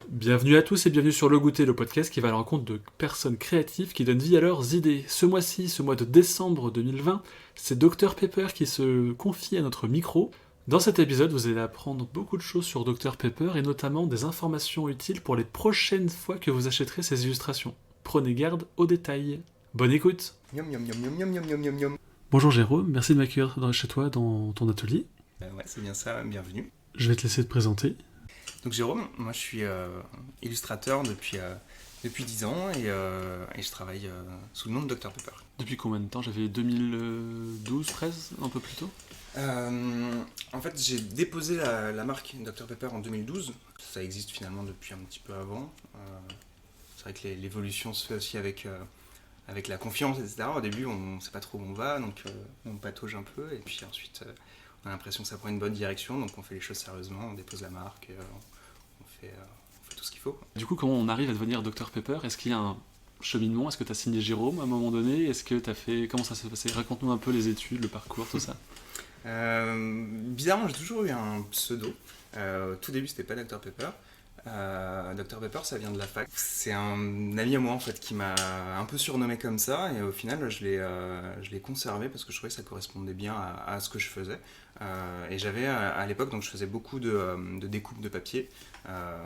Bienvenue à tous et bienvenue sur Le Goûter, le podcast qui va à la rencontre de personnes créatives qui donnent vie à leurs idées. Ce mois-ci, ce mois de décembre 2020, c'est Dr Pepper qui se confie à notre micro. Dans cet épisode, vous allez apprendre beaucoup de choses sur Dr Pepper et notamment des informations utiles pour les prochaines fois que vous achèterez ces illustrations. Prenez garde aux détails. Bonne écoute. Miam miam miam miam miam miam miam miam. Bonjour Jérôme, merci de m'accueillir chez toi dans ton atelier. Ouais, c'est bien ça, bienvenue. Je vais te laisser te présenter. Donc Jérôme, moi je suis illustrateur depuis 10 ans et je travaille sous le nom de Dr Pepper. Depuis combien de temps? J'avais 2012, 13, un peu plus tôt. En fait, j'ai déposé la marque Dr Pepper en 2012. Ça existe finalement depuis un petit peu avant. C'est vrai que l'évolution se fait aussi avec la confiance, etc. Au début, on ne sait pas trop où on va, donc on patauge un peu. Et puis ensuite, on a l'impression que ça prend une bonne direction, donc on fait les choses sérieusement, on dépose la marque, on fait tout ce qu'il faut. Du coup, comment on arrive à devenir Dr Pepper? Est-ce qu'il y a un cheminement? Est-ce que tu as signé Jérôme à un moment donné? Est-ce que tu as fait... Comment ça s'est passé? Raconte-nous un peu les études, le parcours, tout ça. Bizarrement, j'ai toujours eu un pseudo. Au tout début, c'était pas Dr Pepper. Dr Pepper, ça vient de la fac. C'est un ami à moi en fait qui m'a un peu surnommé comme ça, et au final je l'ai conservé parce que je trouvais que ça correspondait bien à ce que je faisais. Et j'avais à l'époque, donc je faisais beaucoup de découpe de papier.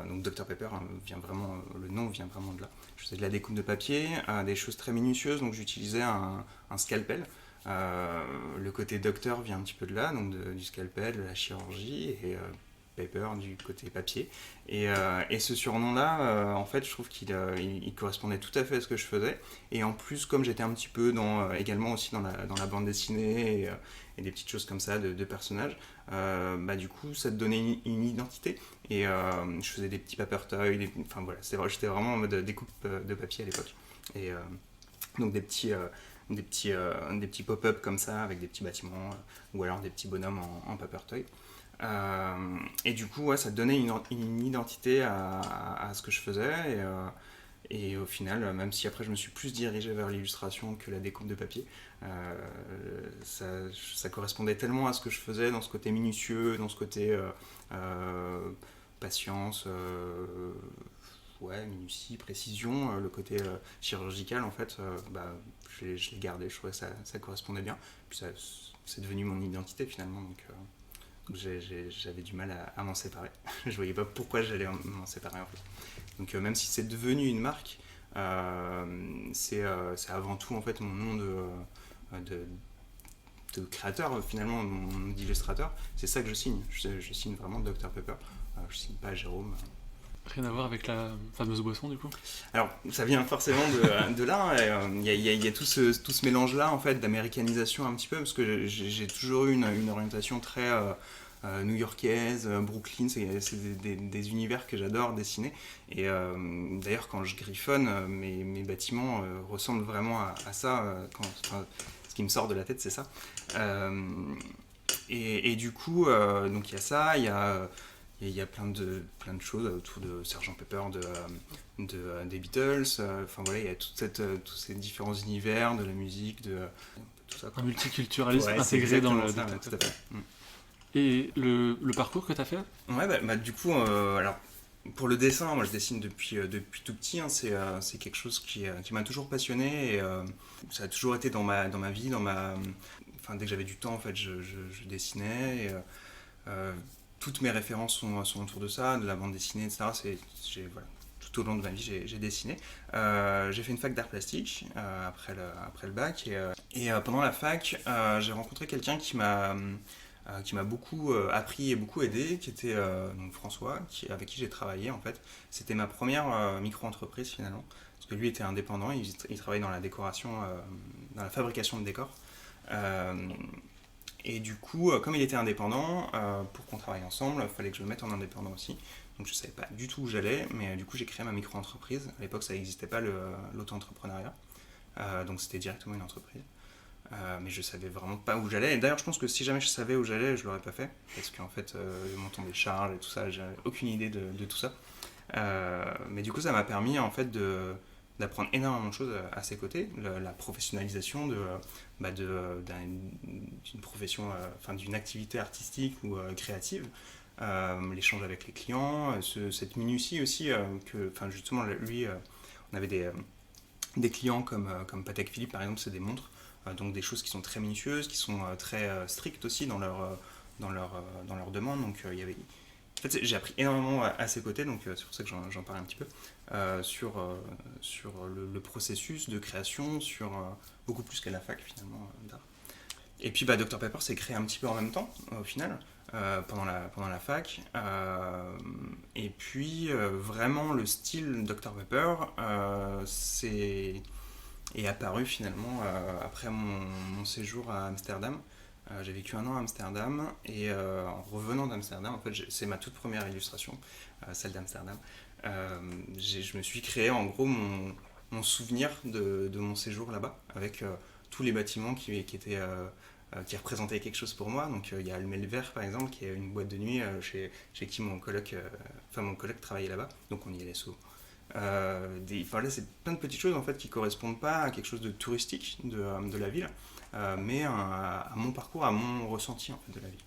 Donc Dr Pepper vient vraiment, le nom vient vraiment de là. Je faisais de la découpe de papier, des choses très minutieuses, donc j'utilisais un scalpel. Le côté docteur vient un petit peu de là, donc du scalpel, de la chirurgie, et Pepper du côté papier. Et ce surnom-là, en fait, je trouve qu'il correspondait tout à fait à ce que je faisais. Et en plus, comme j'étais un petit peu également aussi dans la bande dessinée et des petites choses comme ça de personnages, du coup, ça te donnait une identité. Et je faisais des petits paper toys, enfin voilà, j'étais vraiment en mode découpe de papier à l'époque. Et donc des petits pop-up comme ça, avec des petits bâtiments, ou alors des petits bonhommes en paper toy. Et du coup, ouais, ça donnait une identité à ce que je faisais. Et au final, même si après je me suis plus dirigé vers l'illustration que la découpe de papier, ça correspondait tellement à ce que je faisais, dans ce côté minutieux, dans ce côté patience, minutie, précision, le côté chirurgical en fait, je l'ai gardé, je trouvais que ça correspondait bien. Puis c'est devenu mon identité finalement, donc j'avais du mal à m'en séparer. Je voyais pas pourquoi j'allais m'en séparer en fait. Donc même si c'est devenu une marque, c'est avant tout en fait mon nom de créateur finalement, mon nom d'illustrateur. C'est ça que je signe. Je signe vraiment Dr Pepper. Je signe pas Jérôme. Rien à voir avec la fameuse boisson du coup? Alors ça vient forcément de là. Il y a tout ce mélange là en fait d'américanisation un petit peu, parce que j'ai toujours eu une orientation très new-yorkaise, Brooklyn, c'est des univers que j'adore dessiner. Et d'ailleurs quand je griffonne, mes bâtiments ressemblent vraiment à ça. Ce qui me sort de la tête, c'est ça. Et du coup, donc il y a ça, il y a plein de choses autour de Sgt Pepper, des Beatles. Enfin voilà, il y a tous ces différents univers, de la musique, de tout ça. Un multiculturalisme intégré dans le... Ça, tout à fait. Et le parcours que tu as fait? Ouais, du coup, alors pour le dessin, moi je dessine depuis tout petit. Hein, c'est quelque chose qui m'a toujours passionné, et ça a toujours été dans ma vie, enfin dès que j'avais du temps en fait, je dessinais. Et, toutes mes références sont autour de ça, de la bande dessinée, etc. Voilà, tout au long de ma vie, j'ai dessiné. J'ai fait une fac d'art plastique après le bac. Et pendant la fac, j'ai rencontré quelqu'un qui m'a beaucoup appris et beaucoup aidé, qui était donc François, avec qui j'ai travaillé en fait. C'était ma première micro-entreprise finalement, parce que lui était indépendant, il travaillait dans la décoration, dans la fabrication de décors. Et du coup, comme il était indépendant, pour qu'on travaille ensemble, il fallait que je me mette en indépendant aussi. Donc je ne savais pas du tout où j'allais, mais du coup j'ai créé ma micro-entreprise. À l'époque, ça n'existait pas l'auto-entrepreneuriat, donc c'était directement une entreprise. Mais je ne savais vraiment pas où j'allais. Et d'ailleurs, je pense que si jamais je savais où j'allais, je ne l'aurais pas fait. Parce qu'en fait, le montant des charges et tout ça, j'avais aucune idée de tout ça. Mais du coup, ça m'a permis en fait d'apprendre énormément de choses à ses côtés, la professionnalisation d'une profession, d'une activité artistique ou créative, l'échange avec les clients, cette minutie aussi, justement, lui, on avait des clients comme Patek Philippe, par exemple, c'est des montres, donc des choses qui sont très minutieuses, qui sont très strictes aussi dans leur demande. Donc il y avait. En fait, j'ai appris énormément à ses côtés, donc c'est pour ça que j'en parle un petit peu, sur le processus de création, sur beaucoup plus qu'à la fac finalement d'art. Et puis Dr Pepper s'est créé un petit peu en même temps, au final, pendant la fac. Et puis vraiment le style Dr Pepper est apparu finalement après mon séjour à Amsterdam. J'ai vécu 1 an à Amsterdam et en revenant d'Amsterdam, en fait, c'est ma toute première illustration, celle d'Amsterdam. Je me suis créé en gros mon souvenir de mon séjour là-bas avec tous les bâtiments qui représentaient quelque chose pour moi. Donc il y a le Melver par exemple, qui est une boîte de nuit chez qui mon coloc travaillait là-bas, donc on y allait souvent. Là, c'est plein de petites choses en fait qui correspondent pas à quelque chose de touristique de la ville, mais à mon parcours, à mon ressenti en fait, de la ville.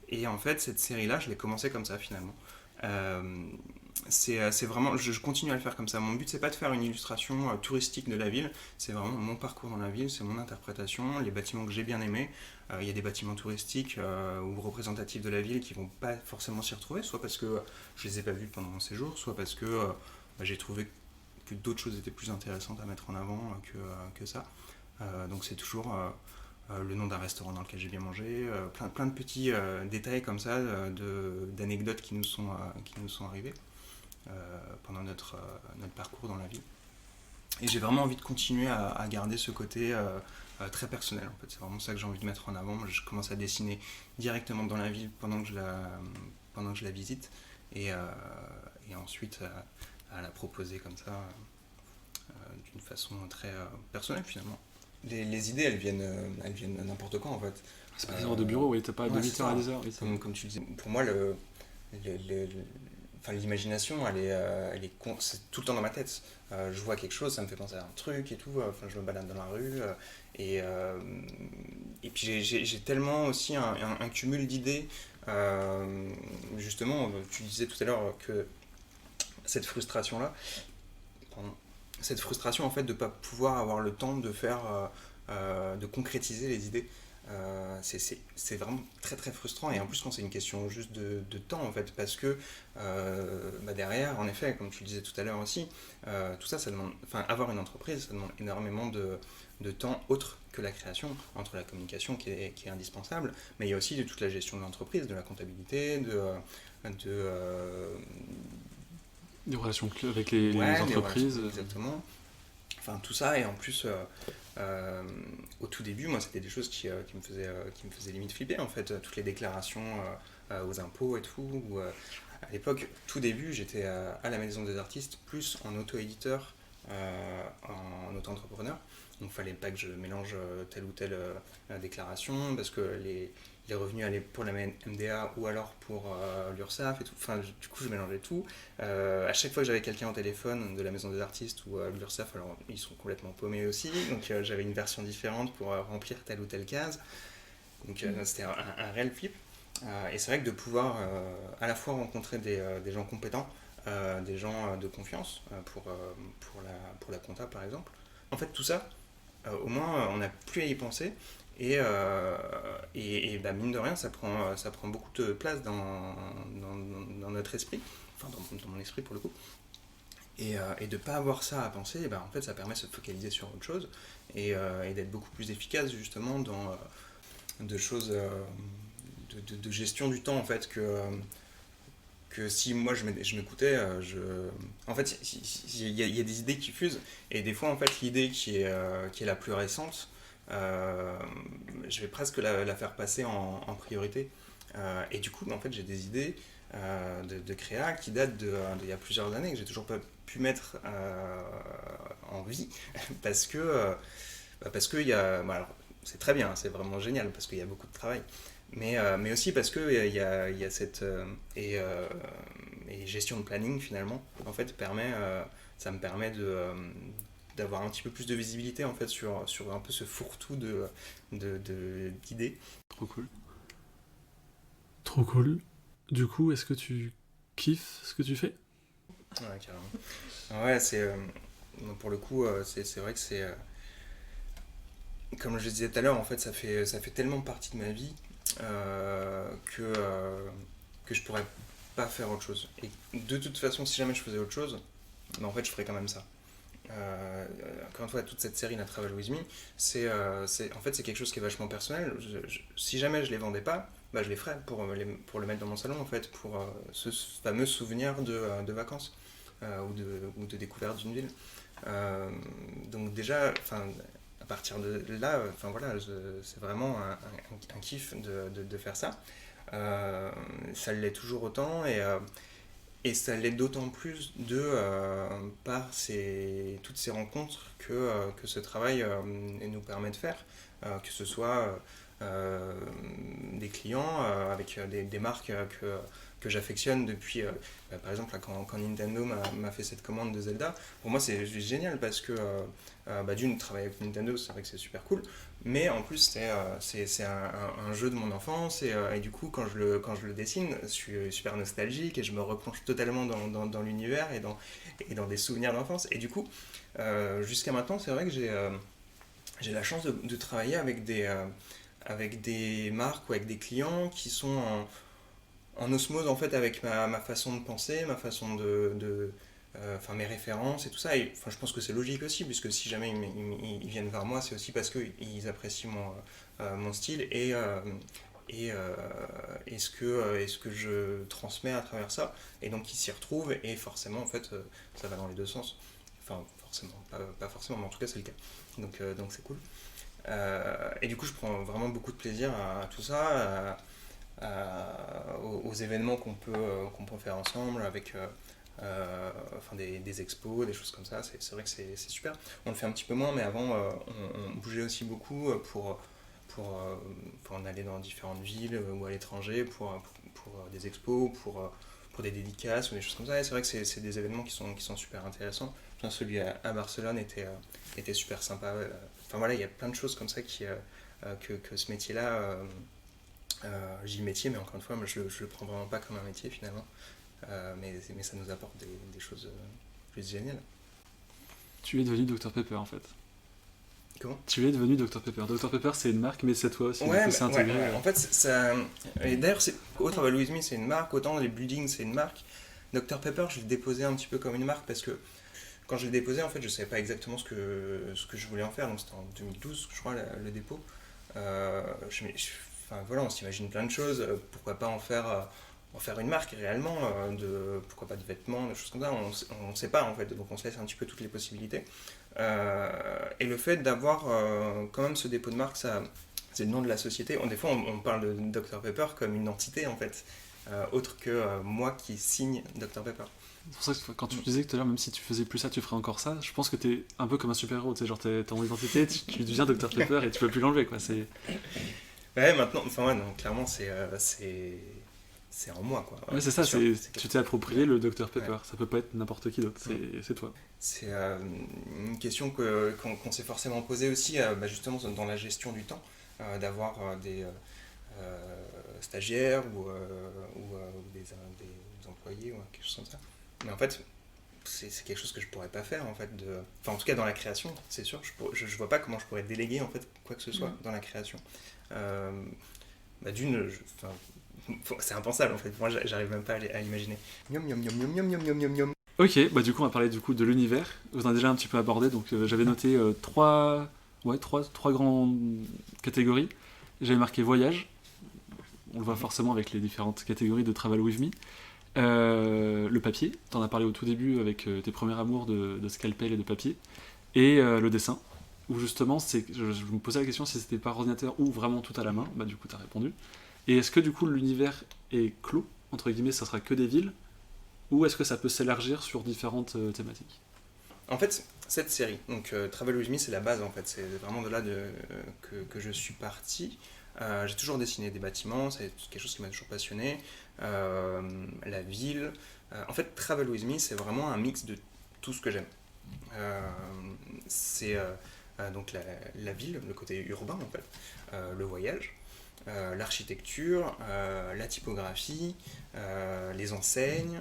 Et en fait, cette série-là, je l'ai commencé comme ça finalement. C'est vraiment, je continue à le faire comme ça. Mon but, c'est pas de faire une illustration touristique de la ville, c'est vraiment mon parcours dans la ville, c'est mon interprétation, les bâtiments que j'ai bien aimés. Il y a des bâtiments touristiques ou représentatifs de la ville qui vont pas forcément s'y retrouver, soit parce que je les ai pas vus pendant mon séjour, soit parce que j'ai trouvé que d'autres choses étaient plus intéressantes à mettre en avant que ça. Donc c'est toujours le nom d'un restaurant dans lequel j'ai bien mangé, plein de petits détails comme ça, d'anecdotes qui nous sont arrivées pendant notre parcours dans la ville. Et j'ai vraiment envie de continuer à garder ce côté très personnel. En fait. C'est vraiment ça que j'ai envie de mettre en avant. Moi, je commence à dessiner directement dans la ville pendant que je la visite et ensuite à la proposer comme ça d'une façon très personnelle finalement. Les idées, elles viennent n'importe quand en fait. C'est pas des heures de bureau, oui, t'as pas de 8h à 10h. Oui, comme tu disais, pour moi, l'imagination, c'est tout le temps dans ma tête. Je vois quelque chose, ça me fait penser à un truc et tout. Je me balade dans la rue et puis j'ai tellement aussi un cumul d'idées. Justement, tu disais tout à l'heure que cette frustration-là, cette frustration en fait de ne pas pouvoir avoir le temps de faire, de concrétiser les idées. C'est vraiment très très frustrant et en plus quand c'est une question juste de temps en fait parce que derrière en effet comme tu le disais tout à l'heure aussi tout ça demande, avoir une entreprise ça demande énormément de temps autre que la création, entre la communication qui est indispensable, mais il y a aussi de toute la gestion de l'entreprise, de la comptabilité, des relations avec les entreprises. Exactement. Enfin, tout ça, et en plus, au tout début, moi, c'était des choses qui me faisaient limite flipper, en fait, toutes les déclarations aux impôts et tout. À l'époque, tout début, j'étais à la Maison des Artistes, plus en auto-éditeur, en auto-entrepreneur. Donc, il ne fallait pas que je mélange telle ou telle déclaration, parce que les revenus allaient pour la MDA ou alors pour l'URSSAF et tout. Enfin, du coup, je mélangeais tout. À chaque fois que j'avais quelqu'un au téléphone de la Maison des Artistes ou l'URSSAF, alors ils sont complètement paumés aussi. Donc, j'avais une version différente pour remplir telle ou telle case. Donc, c'était un réel flip. Et c'est vrai que de pouvoir à la fois rencontrer des gens compétents, des gens de confiance pour la compta par exemple. En fait, tout ça, au moins, on n'a plus à y penser. Et mine de rien, ça prend beaucoup de place dans notre esprit, enfin dans mon esprit pour le coup. Et de ne pas avoir ça à penser, en fait, ça permet de se focaliser sur autre chose et d'être beaucoup plus efficace justement dans de choses de gestion du temps en fait que si moi je m'écoutais, en fait, il y a des idées qui fusent et des fois en fait l'idée qui est la plus récente. Je vais presque la faire passer en priorité. Et du coup, en fait, j'ai des idées de créa qui datent d'il y a plusieurs années que j'ai toujours pas pu mettre en vie parce que il y a, alors, c'est très bien, c'est vraiment génial parce qu'il y a beaucoup de travail. Mais aussi parce que il y a cette et gestion de planning finalement en fait ça me permet d'avoir un petit peu plus de visibilité en fait sur un peu ce fourre-tout d'idées. Trop cool. Trop cool. Du coup, est-ce que tu kiffes ce que tu fais? Ouais, carrément. Ouais, pour le coup, c'est vrai que comme je le disais tout à l'heure, en fait, ça fait tellement partie de ma vie euh, que, euh, que je pourrais pas faire autre chose. Et de toute façon, si jamais je faisais autre chose, en fait, je ferais quand même ça. Encore une fois, toute cette série La Travel With Me, en fait, c'est quelque chose qui est vachement personnel. Si jamais je les vendais pas, bah, je les ferais pour le mettre dans mon salon, en fait, pour ce fameux souvenir de vacances ou de découverte d'une ville. Euh, donc déjà, à partir de là, voilà, c'est vraiment un kiff de faire ça. Ça l'est toujours autant et ça l'est d'autant plus par toutes ces rencontres que ce travail nous permet de faire, que ce soit des clients avec des marques que j'affectionne depuis, par exemple, là, quand Nintendo m'a fait cette commande de Zelda, pour moi c'est juste génial parce que d'une, travailler avec Nintendo, c'est vrai que c'est super cool, mais en plus c'est un jeu de mon enfance et du coup quand je le dessine, je suis super nostalgique et je me replonge totalement dans l'univers et dans des souvenirs d'enfance. Et du coup, jusqu'à maintenant, c'est vrai que j'ai la chance de travailler avec des marques ou avec des clients qui sont en osmose en fait avec ma façon de penser, ma façon mes références et tout ça. Et je pense que c'est logique aussi, puisque si jamais ils viennent vers moi, c'est aussi parce qu'ils apprécient mon style et ce que je transmets à travers ça. Et donc ils s'y retrouvent et forcément en fait ça va dans les deux sens. Enfin forcément, pas forcément, mais en tout cas c'est le cas. Donc c'est cool. Et du coup je prends vraiment beaucoup de plaisir à tout ça, aux événements qu'on peut faire ensemble avec des expos, des choses comme ça. C'est vrai que c'est super. On le fait un petit peu moins, mais avant, on bougeait aussi beaucoup pour en aller dans différentes villes ou à l'étranger pour des expos, pour des dédicaces ou des choses comme ça. Et c'est vrai que c'est des événements qui sont super intéressants. Enfin, celui à Barcelone était super sympa. Enfin voilà, il y a plein de choses comme ça que ce métier-là, j'ai le métier, mais encore une fois, moi, je le prends vraiment pas comme un métier finalement. Mais ça nous apporte des choses plus géniales. Tu es devenu Dr Pepper en fait. Comment? Tu es devenu Dr Pepper. Dr Pepper c'est une marque, mais c'est toi aussi, du coup c'est Ouais, intégré. ouais. En fait, ça. Et d'ailleurs, autant Travel With Me, c'est une marque, autant les buildings, c'est une marque. Dr Pepper, je l'ai déposé un petit peu comme une marque parce que quand je l'ai déposé, en fait, je savais pas exactement ce que je voulais en faire. Donc, c'était en 2012, je crois, le dépôt. Enfin, voilà, on s'imagine plein de choses. Pourquoi pas en faire une marque réellement pourquoi pas de vêtements, des choses comme ça. On ne sait pas, en fait. Donc, on se laisse un petit peu toutes les possibilités. Et le fait d'avoir quand même ce dépôt de marque, ça, c'est le nom de la société. Des fois, on parle de Dr Pepper comme une entité, en fait, autre que moi qui signe Dr Pepper. C'est pour ça que quand tu disais que tout à l'heure, même si tu faisais plus ça, tu ferais encore ça, je pense que t'es un peu comme un super-héros, tu sais, genre t'as ton identité, tu deviens Dr Pepper et tu peux plus l'enlever, quoi. C'est... Ouais, maintenant, enfin, ouais, non, clairement, c'est en moi, quoi. Ouais, Ouais, c'est c'est ça, sûr. tu t'es approprié le Dr Ouais. Pepper, ça peut pas être n'importe qui d'autre, Mm. c'est toi. C'est une question qu'on s'est forcément posée aussi, justement, dans la gestion du temps, d'avoir stagiaires ou des employés ou quelque chose comme ça. Mais en fait, c'est quelque chose que je pourrais pas faire, en fait. Enfin, en tout cas, dans la création, c'est sûr, je vois pas comment je pourrais déléguer, en fait, quoi que ce soit dans la création. Euh, d'une, enfin, c'est impensable, en fait. Moi, j'arrive même pas à l'imaginer. Miam, miam, miam, miam, miam, miam, miam, miam, miam. Ok, bah du coup on va parler du coup de l'univers, vous en avez déjà un petit peu abordé, donc j'avais noté trois grandes catégories. J'avais marqué voyage, on le voit forcément avec les différentes catégories de Travel With Me. Le papier, t'en as parlé au tout début avec tes premiers amours de scalpel et de papier. Et le dessin, où justement, je me posais la question si c'était par ordinateur ou vraiment tout à la main. Bah du coup, t'as répondu. Et est-ce que du coup l'univers est clos, entre guillemets, ça sera que des villes, ou est-ce que ça peut s'élargir sur différentes thématiques? En fait, cette série, donc Travel With Me, c'est la base, en fait. C'est vraiment de là que je suis parti. J'ai toujours dessiné des bâtiments, c'est quelque chose qui m'a toujours passionné. La ville. En fait, Travel With Me, c'est vraiment un mix de tout ce que j'aime. Euh, c'est donc la ville, le côté urbain, en fait, le voyage, l'architecture, la typographie, les enseignes.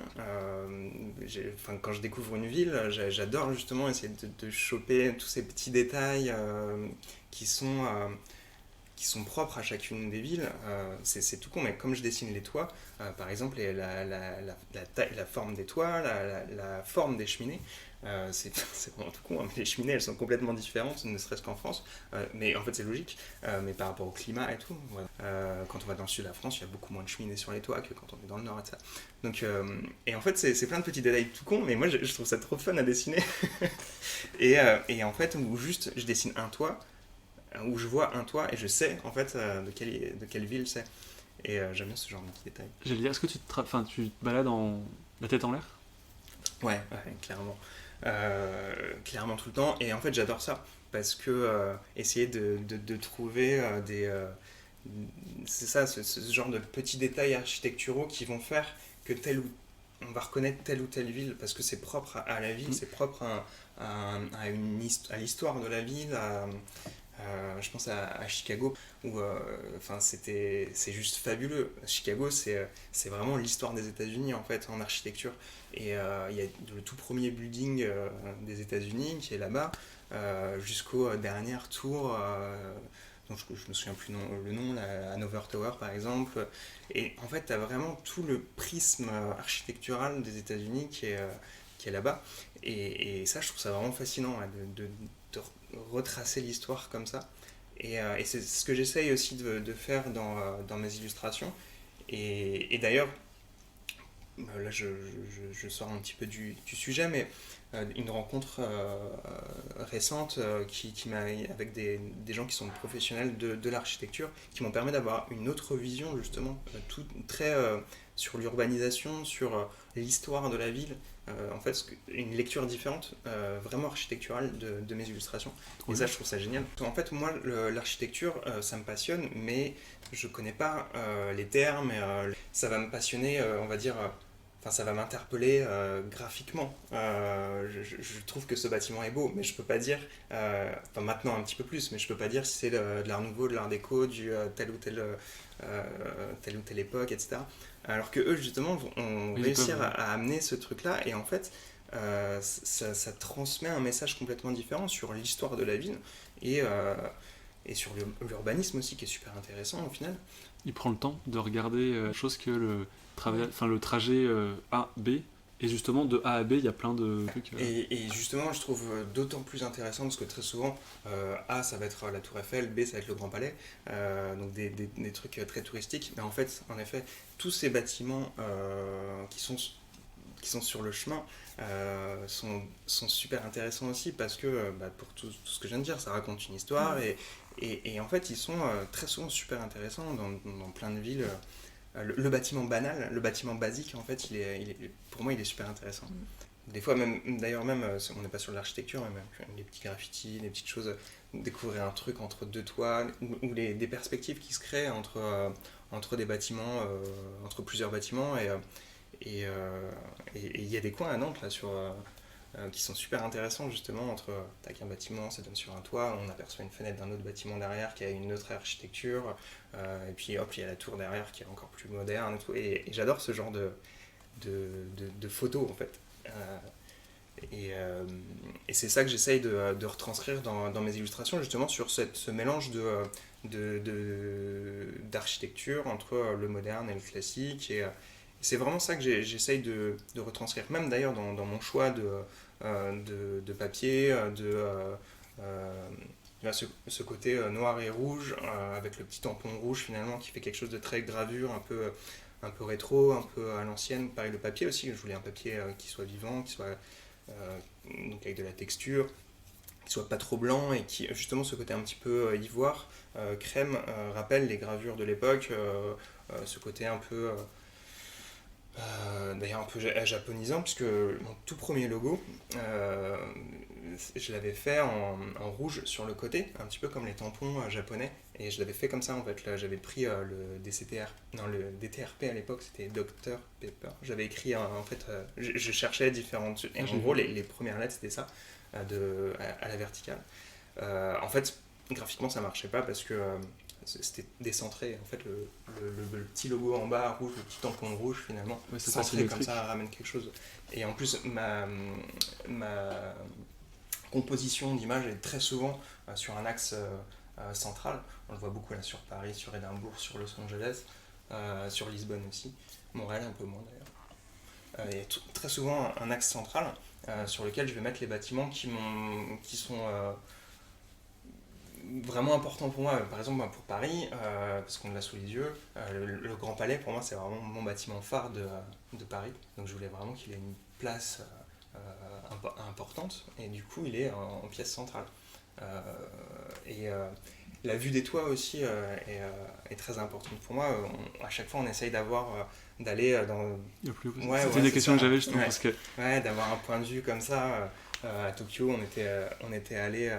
Quand je découvre une ville, j'adore justement essayer de choper tous ces petits détails qui sont propres à chacune des villes. C'est tout con, mais comme je dessine les toits, par exemple, la forme des toits, la forme des cheminées, c'est vraiment tout con, hein, mais les cheminées, elles sont complètement différentes, ne serait-ce qu'en France. Mais en fait, c'est logique, mais par rapport au climat et tout. Voilà. Quand on va dans le sud de la France, il y a beaucoup moins de cheminées sur les toits que quand on est dans le nord et ça. Donc, et en fait, c'est plein de petits détails tout con, mais moi, je trouve ça trop fun à dessiner. Et en fait, où juste, je dessine un toit, où je vois un toit et je sais en fait de quelle ville c'est. Et j'aime bien ce genre de petits détails. J'allais dire, est-ce que tu tu te balades en la tête en l'air? Ouais, clairement. Clairement tout le temps. Et en fait, j'adore ça. Parce que essayer de trouver c'est ça, ce genre de petits détails architecturaux qui vont faire que on va reconnaître telle ou telle ville parce que c'est propre à la ville, c'est propre à l'histoire de la ville, je pense à Chicago où c'est juste fabuleux. Chicago c'est vraiment l'histoire des États-Unis en fait en architecture et il y a le tout premier building des États-Unis qui est là-bas jusqu'aux dernières tours dont je me souviens plus le nom, la Hanover Tower par exemple. Et en fait tu as vraiment tout le prisme architectural des États-Unis qui est là-bas et ça je trouve ça vraiment fascinant hein, de retracer l'histoire comme ça. Et c'est ce que j'essaye aussi de faire dans mes illustrations. Et d'ailleurs, là je sors un petit peu du sujet, mais une rencontre récente avec des gens qui sont professionnels de l'architecture, qui m'ont permis d'avoir une autre vision justement, très sur l'urbanisation, sur l'histoire de la ville. En fait, une lecture différente, vraiment architecturale de mes illustrations. Trop Et bien. ça, je trouve ça génial. En fait, moi, l'architecture, ça me passionne, mais je connais pas les termes. Ça va me passionner, on va dire. Enfin, ça va m'interpeller graphiquement. Je trouve que ce bâtiment est beau, mais je peux pas dire, enfin maintenant un petit peu plus, mais je peux pas dire si c'est de l'art nouveau, de l'art déco, du telle ou telle époque, etc. Alors que eux justement vont Oui, ils réussir peuvent. à amener ce truc-là, et en fait, ça transmet un message complètement différent sur l'histoire de la ville et, euh, et sur l'urbanisme aussi, qui est super intéressant au final. Il prend le temps de regarder chose que Ouais. le trajet A B. Et justement, de A à B, il y a plein de trucs. Et justement, je trouve d'autant plus intéressant parce que très souvent, A ça va être la Tour Eiffel, B ça va être le Grand Palais, donc des trucs très touristiques. Mais en fait, en effet, tous ces bâtiments qui sont sur le chemin sont super intéressants aussi parce que pour tout ce que je viens de dire, ça raconte une histoire et en fait, ils sont très souvent super intéressants dans plein de villes. Le bâtiment banal, le bâtiment basique, en fait, pour moi, il est super intéressant. Des fois, d'ailleurs, même, on n'est pas sur l'architecture, mais même les petits graffitis, les petites choses, découvrir un truc entre deux toits, ou des perspectives qui se créent entre des bâtiments, entre plusieurs bâtiments, et il y a des coins à Nantes, là, qui sont super intéressants, justement, tac, un bâtiment, ça donne sur un toit, on aperçoit une fenêtre d'un autre bâtiment derrière qui a une autre architecture, et puis hop, il y a la tour derrière qui est encore plus moderne, et tout, et j'adore ce genre de photos, en fait. Et c'est ça que j'essaye de retranscrire dans mes illustrations, justement, sur ce mélange d'architecture entre le moderne et le classique. Et c'est vraiment ça que j'essaye de retranscrire. Même d'ailleurs dans mon choix de papier, là, ce côté noir et rouge, avec le petit tampon rouge finalement, qui fait quelque chose de très gravure, un peu rétro, un peu à l'ancienne. Pareil, le papier aussi, je voulais un papier qui soit vivant, qui soit donc avec de la texture, qui soit pas trop blanc et qui justement ce côté un petit peu ivoire, crème, rappelle les gravures de l'époque, ce côté un peu d'ailleurs un peu japonisant puisque mon tout premier logo je l'avais fait en rouge sur le côté, un petit peu comme les tampons japonais, et je l'avais fait comme ça en fait. Là j'avais pris le DCTR, non le DTRP à l'époque, c'était Dr Pepper. J'avais écrit en fait, je cherchais différentes, et Ah, en j'ai gros vu. les premières lettres c'était ça, à la verticale. En fait graphiquement ça marchait pas parce que c'était décentré. En fait, le petit logo en bas rouge, le petit tampon rouge finalement, Ouais, c'est centré comme ça ramène quelque chose. Et en plus, ma composition d'image est très souvent sur un axe central. On le voit beaucoup là sur Paris, sur Édimbourg, sur Los Angeles, sur Lisbonne aussi. Montréal un peu moins d'ailleurs. Il y a très souvent un axe central sur lequel je vais mettre les bâtiments qui sont vraiment importants pour moi. Par exemple, pour Paris, parce qu'on l'a sous les yeux, le Grand Palais, pour moi, c'est vraiment mon bâtiment phare de Paris. Donc je voulais vraiment qu'il ait une place importante, et du coup, il est en pièce centrale. La vue des toits aussi est très importante pour moi. À chaque fois, on essaye d'aller dans... C'était des questions que j'avais justement parce que... Ouais, d'avoir un point de vue comme ça. À Tokyo, on était allé...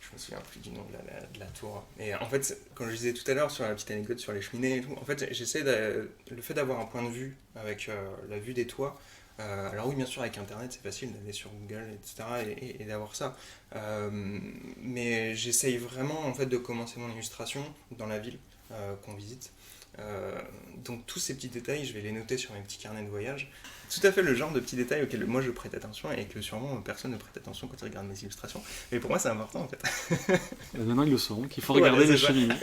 je me souviens plus du nom de la tour. Et en fait, comme je disais tout à l'heure sur la petite anecdote sur les cheminées et tout, en fait, le fait d'avoir un point de vue avec la vue des toits. Alors oui, bien sûr, avec Internet, c'est facile d'aller sur Google, etc. et d'avoir ça. Mais j'essaye vraiment en fait de commencer mon illustration dans la ville qu'on visite. Donc tous ces petits détails, je vais les noter sur mes petits carnets de voyage. Tout à fait le genre de petits détails auxquels moi je prête attention et que sûrement personne ne prête attention quand il regarde mes illustrations. Mais pour moi c'est important en fait. Maintenant ils le sauront, qu'il faut regarder les cheminées.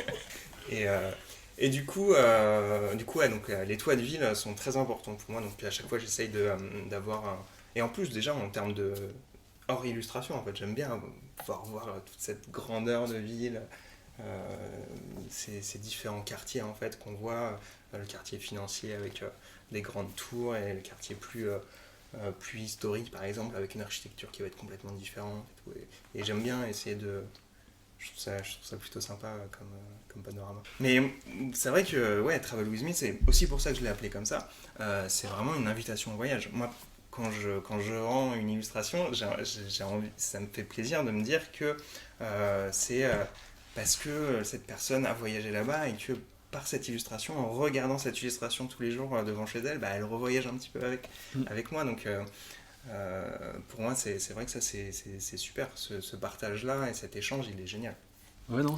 Et du coup, donc, les toits de ville sont très importants pour moi. Donc à chaque fois j'essaye d'avoir un... Et en plus déjà en termes de... hors illustration en fait, j'aime bien pouvoir voir toute cette grandeur de ville. Ces différents quartiers en fait qu'on voit, le quartier financier avec des grandes tours et le quartier plus historique par exemple avec une architecture qui va être complètement différente et tout. Et j'aime bien essayer de... Je trouve ça plutôt sympa comme panorama. Mais c'est vrai que ouais, Travel With Me, c'est aussi pour ça que je l'ai appelé comme ça. C'est vraiment une invitation au voyage. Moi, quand je rends une illustration, j'ai envie, ça me fait plaisir de me dire que c'est parce que cette personne a voyagé là-bas et que par cette illustration, en regardant cette illustration tous les jours devant chez elle, elle revoyage un petit peu avec moi. Donc pour moi, c'est vrai que ça, c'est super. Ce partage-là et cet échange, il est génial. Ouais, non,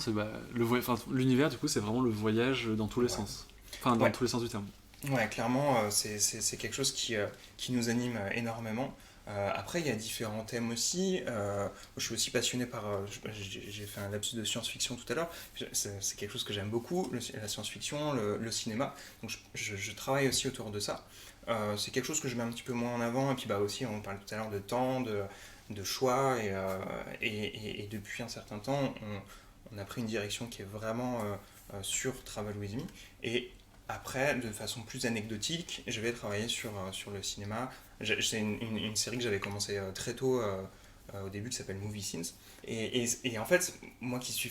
l'univers, du coup, c'est vraiment le voyage dans tous les sens. Enfin, dans tous les sens du terme. Ouais, clairement, c'est quelque chose qui nous anime énormément. Après, il y a différents thèmes aussi. Je suis aussi passionné par... j'ai fait un lapsus de science-fiction tout à l'heure. C'est quelque chose que j'aime beaucoup, la science-fiction, le cinéma. Donc je travaille aussi autour de ça. C'est quelque chose que je mets un petit peu moins en avant. Et puis aussi, on parle tout à l'heure de temps, de choix. Et depuis un certain temps, on a pris une direction qui est vraiment sur Travel With Me. Et après, de façon plus anecdotique, je vais travailler sur le cinéma. C'est une série que j'avais commencé très tôt au début qui s'appelle Movie Scenes. Et en fait, moi qui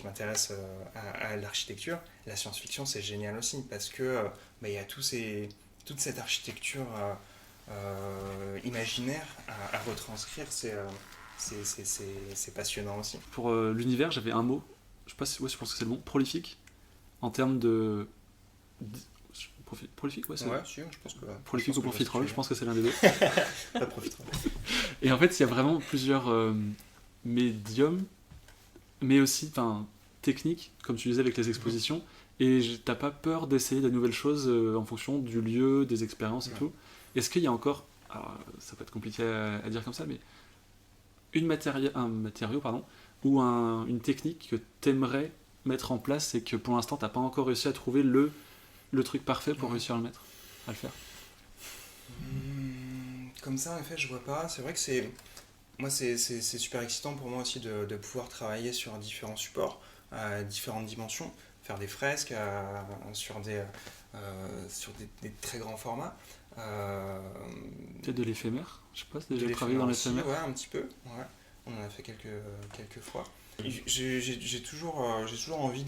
m'intéresse à l'architecture, la science-fiction c'est génial aussi parce que il y a toute cette architecture imaginaire à retranscrire. C'est passionnant aussi. Pour l'univers, j'avais un mot, je sais pas si, ouais, je pense que c'est le bon, prolifique, en termes de... Prolifique, ouais, c'est si, je pense que... Prolifique ou profiterole, je pense que c'est l'un des deux. Pas profiterole. Et en fait, il y a vraiment plusieurs médiums, mais aussi techniques, comme tu disais avec les expositions, et t'as pas peur d'essayer de nouvelles choses en fonction du lieu, des expériences et tout. Est-ce qu'il y a encore, alors, ça peut être compliqué à dire comme ça, mais un matériau ou une technique que t'aimerais mettre en place et que pour l'instant t'as pas encore réussi à trouver le truc parfait pour réussir à le faire? Comme ça en effet je vois pas. C'est vrai que c'est super excitant pour moi aussi de pouvoir travailler sur différents supports à différentes dimensions, faire des fresques sur des très grands formats. Peut-être de l'éphémère, je sais pas, c'est déjà travaillé dans l'éphémère. Ouais, un petit peu, ouais. On en a fait quelques fois. J'ai toujours envie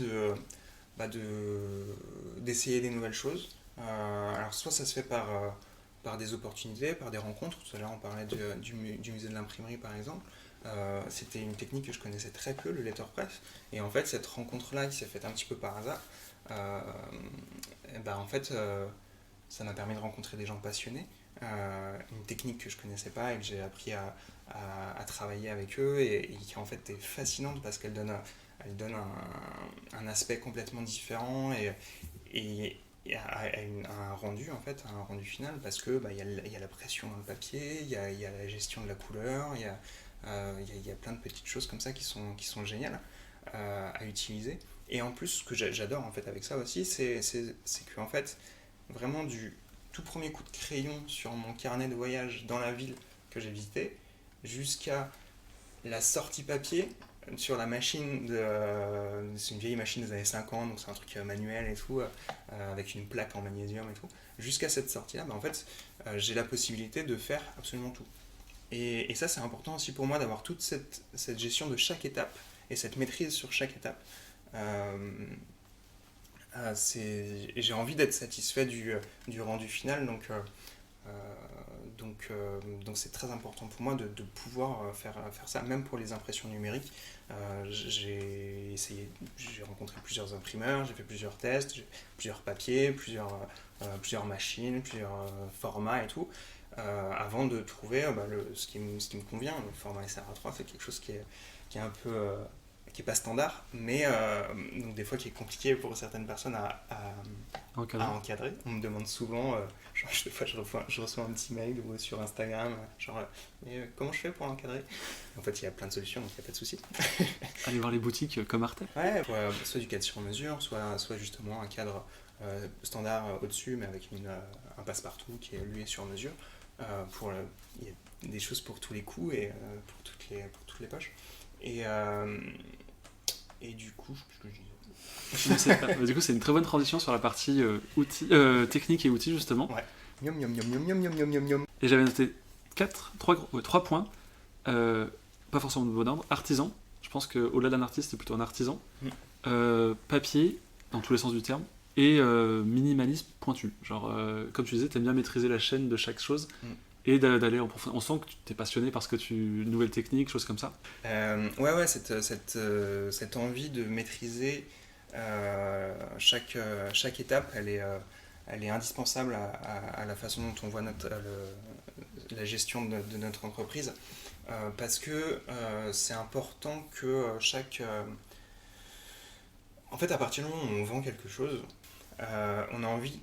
d'essayer des nouvelles choses. Alors soit ça se fait par des opportunités, par des rencontres. Tout à l'heure on parlait du musée de l'imprimerie par exemple. C'était une technique que je connaissais très peu, le letterpress. Et en fait cette rencontre-là qui s'est faite un petit peu par hasard, en fait ça m'a permis de rencontrer des gens passionnés. Une technique que je connaissais pas et que j'ai appris à travailler avec eux et qui en fait est fascinante parce qu'elle donne elle donne un aspect complètement différent et un rendu en fait, un rendu final parce que y a la pression dans le papier, il y a la gestion de la couleur, il y a plein de petites choses comme ça qui sont géniales à utiliser. Et en plus, ce que j'adore en fait avec ça aussi, c'est que en fait, vraiment du tout premier coup de crayon sur mon carnet de voyage dans la ville que j'ai visité, jusqu'à la sortie papier sur la machine c'est une vieille machine des années 50, donc c'est un truc manuel et tout, avec une plaque en magnésium et tout, jusqu'à cette sortie là, en fait j'ai la possibilité de faire absolument tout. Et ça c'est important aussi pour moi d'avoir toute cette gestion de chaque étape et cette maîtrise sur chaque étape. J'ai envie d'être satisfait du rendu final, donc c'est très important pour moi de pouvoir faire ça, même pour les impressions numériques. J'ai rencontré plusieurs imprimeurs, j'ai fait plusieurs tests, plusieurs papiers, plusieurs machines, plusieurs formats et tout, avant de trouver ce qui me convient. Le format SRA3, c'est quelque chose qui est un peu qui est pas standard, mais donc des fois qui est compliqué pour certaines personnes à encadrer. On me demande souvent, genre, des fois je reçois un petit mail ou sur Instagram, genre mais comment je fais pour l'encadrer? En fait, il y a plein de solutions, donc il n'y a pas de souci. Aller voir les boutiques comme Arte. Ouais, soit du cadre sur mesure, soit justement un cadre standard au-dessus, mais avec un passe-partout qui est lui sur mesure. Il y a des choses pour tous les coups et pour toutes les poches. Et du coup, je sais pas. Du coup, c'est une très bonne transition sur la partie technique et outils, justement. Ouais. Miam, miam, miam, miam, miam, miam, miam, miam. Et j'avais noté 3 points, pas forcément de bon ordre. Artisan, je pense qu'au-delà d'un artiste, c'est plutôt un artisan. Papier, dans tous les sens du terme. Et minimalisme pointu. Genre, comme tu disais, t'aimes bien maîtriser la chaîne de chaque chose. Et d'aller en profondeur. On sent que tu es passionné parce que nouvelles techniques, choses comme ça. Ouais, cette envie de maîtriser chaque étape, elle est indispensable à la façon dont on voit la gestion de notre entreprise, parce que c'est important que en fait, à partir du moment où on vend quelque chose, on a envie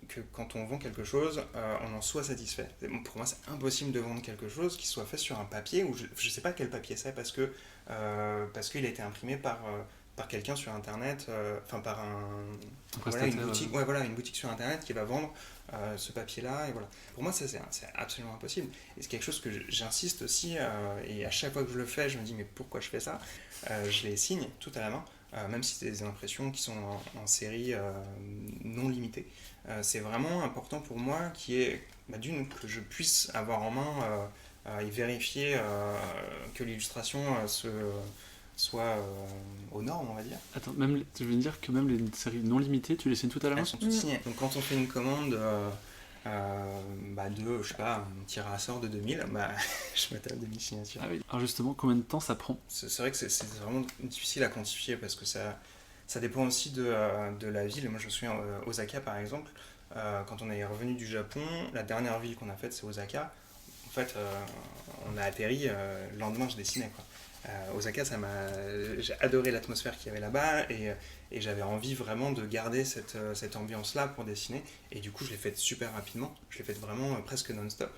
que quand on vend quelque chose, on en soit satisfait. Pour moi, c'est impossible de vendre quelque chose qui soit fait sur un papier, où je ne sais pas quel papier c'est, parce qu'il a été imprimé par quelqu'un sur Internet, par une boutique, une boutique sur Internet qui va vendre ce papier-là. Et voilà. Pour moi, ça, c'est absolument impossible. Et c'est quelque chose que j'insiste aussi, et à chaque fois que je le fais, je me dis, mais pourquoi je fais ça? Je les signe tout à la main. Même si c'est des impressions qui sont en série non limitée. C'est vraiment important pour moi d'une, que je puisse avoir en main et vérifier que l'illustration soit aux normes, on va dire. Attends, tu veux dire que même les séries non limitées, tu les signes tout à la main? Elles sont toutes signées. Donc quand on fait une commande je sais pas, un tirage à sort de 2000, je mets à demi-signature. Ah oui. Alors justement, combien de temps ça prend? C'est vrai que c'est vraiment difficile à quantifier parce que ça dépend aussi de la ville. Moi je me souviens, Osaka par exemple, quand on est revenu du Japon, la dernière ville qu'on a faite c'est Osaka. En fait, on a atterri, le lendemain je dessinais quoi. Osaka, j'ai adoré l'atmosphère qu'il y avait là-bas et j'avais envie vraiment de garder cette ambiance-là pour dessiner. Et du coup, je l'ai faite super rapidement. Je l'ai faite vraiment presque non-stop.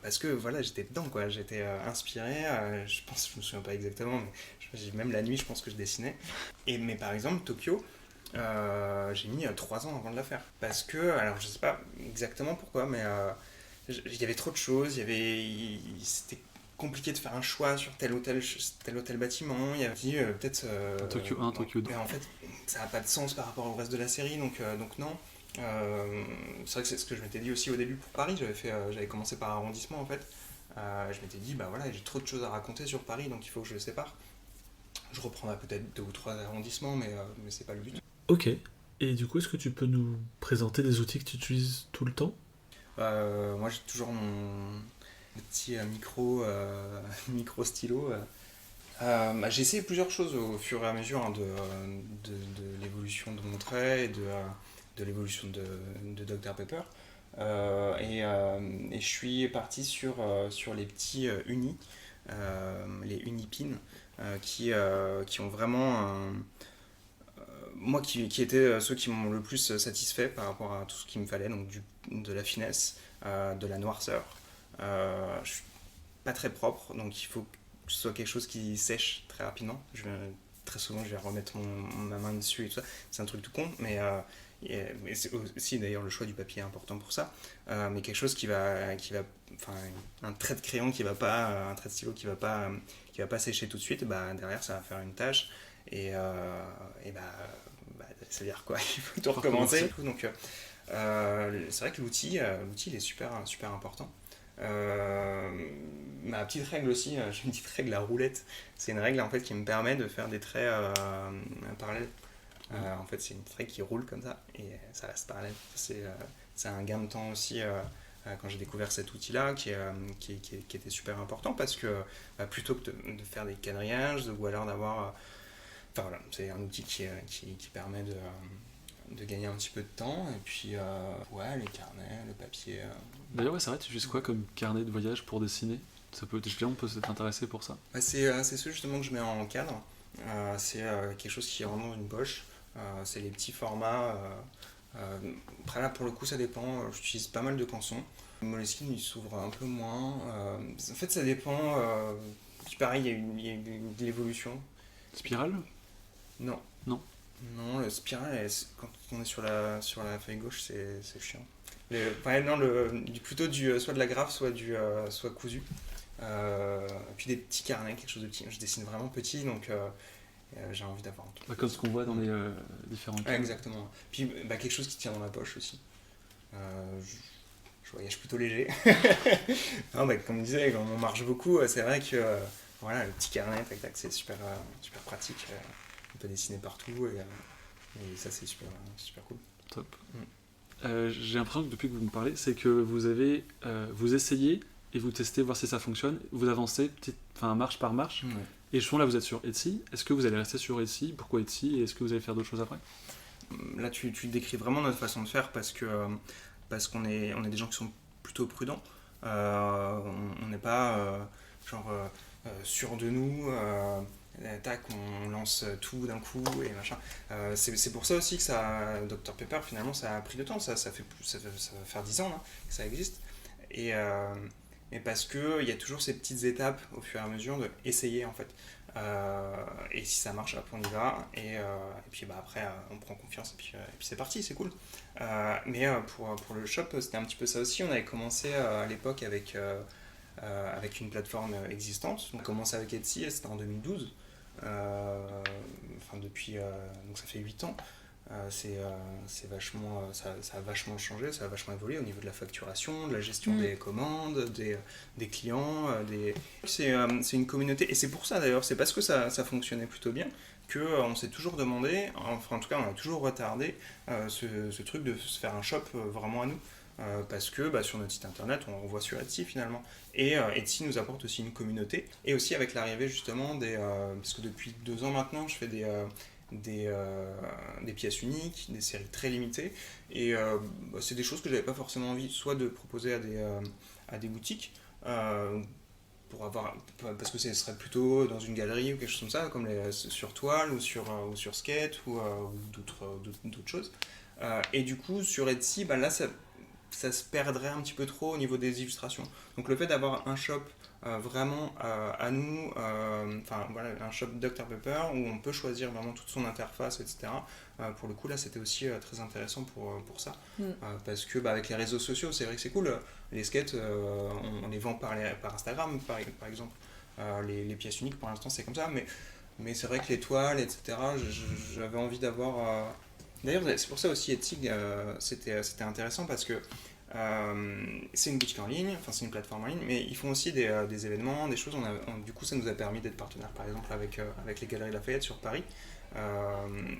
Parce que voilà, j'étais dedans, quoi. J'étais inspiré. Je me souviens pas exactement, mais même la nuit, je pense que je dessinais. Mais par exemple, Tokyo, j'ai mis 3 ans avant de la faire. Parce que, alors je sais pas exactement pourquoi, mais il y avait trop de choses. C'était compliqué de faire un choix sur tel ou tel bâtiment. Il y avait dit peut-être Tokyo 1, Tokyo 2. Mais en fait, ça n'a pas de sens par rapport au reste de la série, donc non. C'est vrai que c'est ce que je m'étais dit aussi au début pour Paris. J'avais commencé par arrondissement en fait. Je m'étais dit j'ai trop de choses à raconter sur Paris, donc il faut que je le sépare. Je reprendrai peut-être 2 ou 3 arrondissements, mais c'est pas le but. Ok. Et du coup, est-ce que tu peux nous présenter des outils que tu utilises tout le temps? Moi, j'ai toujours mon petit micro stylo. J'ai essayé plusieurs choses au fur et à mesure de l'évolution de mon trait et de l'évolution de Dr Pepper. Et je suis parti sur les petits unis, les unipins. qui ont vraiment moi qui étaient ceux qui m'ont le plus satisfait par rapport à tout ce qu'il me fallait, donc de la finesse, de la noirceur. Je suis pas très propre, donc il faut que ce soit quelque chose qui sèche très rapidement. Très souvent, je vais remettre ma main dessus et tout ça. C'est un truc tout con, mais c'est aussi d'ailleurs le choix du papier est important pour ça. Mais quelque chose enfin, un trait de crayon qui va pas, un trait de stylo qui va pas sécher tout de suite, bah derrière ça va faire une tache et ça veut dire quoi, il faut tout recommencer. Donc c'est vrai que l'outil il est super important. Ma petite règle aussi, j'ai une petite règle à roulette. C'est une règle en fait qui me permet de faire des traits parallèles. En fait, c'est une règle qui roule comme ça et ça reste parallèle. C'est un gain de temps aussi quand j'ai découvert cet outil-là qui était super important parce que plutôt que de faire des quadrillages ou alors d'avoir. Enfin voilà, c'est un outil qui permet de gagner un petit peu de temps et puis les carnets, le papier. D'ailleurs, ouais, c'est vrai, tu utilises quoi comme carnet de voyage pour dessiner? On peut s'être intéressé pour ça. C'est ce justement que je mets en cadre. C'est quelque chose qui rentre dans une poche. C'est les petits formats. Après là, pour le coup, ça dépend. J'utilise pas mal de cançons. Le Moleskine, il s'ouvre un peu moins. En fait, ça dépend. Puis pareil, il y a eu de l'évolution. Spirale? Non. Non. Non, le spiral, quand on est sur la feuille gauche, c'est chiant. Plutôt soit de la graphe, soit cousu. Puis des petits carnets, quelque chose de petit. Je dessine vraiment petit, donc j'ai envie d'avoir un truc. Comme ce qu'on voit dans les différents cas. Exactement. Puis quelque chose qui tient dans la poche aussi. Je voyage plutôt léger. Non, comme je disais, quand on marche beaucoup, c'est vrai que voilà, le petit carnet, tac, tac, c'est super pratique. On peut dessiner partout et ça, c'est super cool. Top. J'ai l'impression que depuis que vous me parlez, c'est que vous essayez et vous testez, voir si ça fonctionne. Vous avancez marche par marche. Ouais. Et je là, vous êtes sur Etsy. Est-ce que vous allez rester sur Etsy? Pourquoi Etsy? Et est-ce que vous allez faire d'autres choses après? Là, tu décris vraiment notre façon de faire parce qu'on est des gens qui sont plutôt prudents. On n'est pas sûr de nous. Tac, on lance tout d'un coup et machin. C'est pour ça aussi que Dr Pepper, finalement, ça a pris de temps. Ça va faire 10 ans là, que ça existe. Mais parce qu'il y a toujours ces petites étapes au fur et à mesure de essayer en fait. Et si ça marche, après on y va. Et puis après, on prend confiance et puis c'est parti, c'est cool. Mais pour le shop, c'était un petit peu ça aussi. On avait commencé à l'époque avec une plateforme existante. On a commencé avec Etsy, c'était en 2012. Donc ça fait 8 ans. C'est vachement, ça a vachement changé, ça a vachement évolué au niveau de la facturation, de la gestion des commandes, des clients. C'est une communauté, et c'est pour ça d'ailleurs, c'est parce que ça fonctionnait plutôt bien qu'on s'est toujours demandé, enfin en tout cas on a toujours retardé ce truc de se faire un shop vraiment à nous. Parce que sur notre site internet on voit sur Etsy finalement et Etsy nous apporte aussi une communauté et aussi avec l'arrivée justement parce que depuis 2 ans maintenant je fais des pièces uniques, des séries très limitées et c'est des choses que j'avais pas forcément envie soit de proposer à des boutiques parce que ce serait plutôt dans une galerie ou quelque chose comme ça comme sur toile ou sur skate ou d'autres choses et du coup sur Etsy là ça se perdrait un petit peu trop au niveau des illustrations. Donc le fait d'avoir un shop vraiment à nous, un shop Dr Pepper où on peut choisir vraiment toute son interface, etc. Pour le coup là c'était aussi très intéressant pour ça. Parce que avec les réseaux sociaux c'est vrai que c'est cool. Les skates on les vend par Instagram par exemple. Les pièces uniques pour l'instant c'est comme ça, mais c'est vrai que les toiles, etc. J'avais envie d'avoir... D'ailleurs, c'est pour ça aussi Etsy, c'était intéressant parce que c'est une boutique en ligne, enfin c'est une plateforme en ligne, mais ils font aussi des événements, des choses. Du coup, ça nous a permis d'être partenaire, par exemple, avec les Galeries Lafayette sur Paris.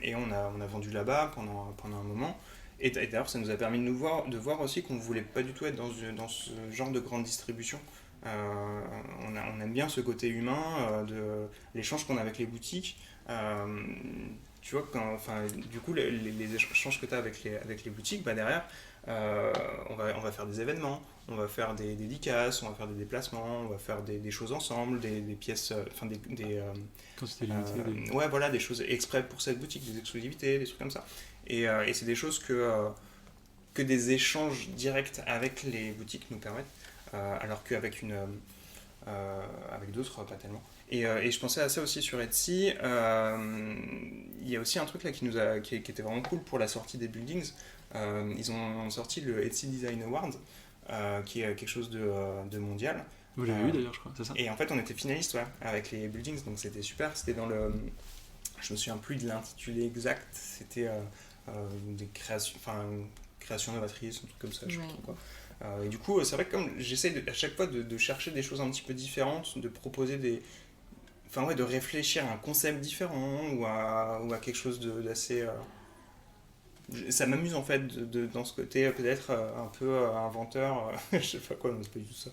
Et on a vendu là-bas pendant un moment. Et d'ailleurs, ça nous a permis de voir aussi qu'on ne voulait pas du tout être dans ce genre de grande distribution. On aime bien ce côté humain, de l'échange qu'on a avec les boutiques. Tu vois, du coup, les échanges que tu as avec les boutiques, derrière, On va faire des événements, on va faire des dédicaces, on va faire des déplacements, on va faire des choses ensemble, des pièces, enfin Quantité limitée. ouais, voilà, des choses exprès pour cette boutique, des exclusivités, des trucs comme ça. Et c'est des choses que des échanges directs avec les boutiques nous permettent, alors qu'avec avec d'autres, pas tellement. Et je pensais à ça aussi sur Etsy. Il y a aussi un truc là qui était vraiment cool pour la sortie des buildings. Ils ont sorti le Etsy Design Award, qui est quelque chose de mondial. Vous l'avez eu d'ailleurs, je crois, c'est ça? Et en fait, on était finaliste, ouais, avec les buildings, donc c'était super. C'était dans le. Je me souviens plus de l'intitulé exact. C'était des créations, enfin, création novatrice, un truc comme ça, je sais pas trop quoi. Et du coup, c'est vrai que comme j'essaie à chaque fois de chercher des choses un petit peu différentes, de proposer des. Enfin, ouais, de réfléchir à un concept différent ou à quelque chose d'assez. Ça m'amuse en fait dans ce côté peut-être un peu inventeur, je sais pas quoi, non, c'est pas du tout ça.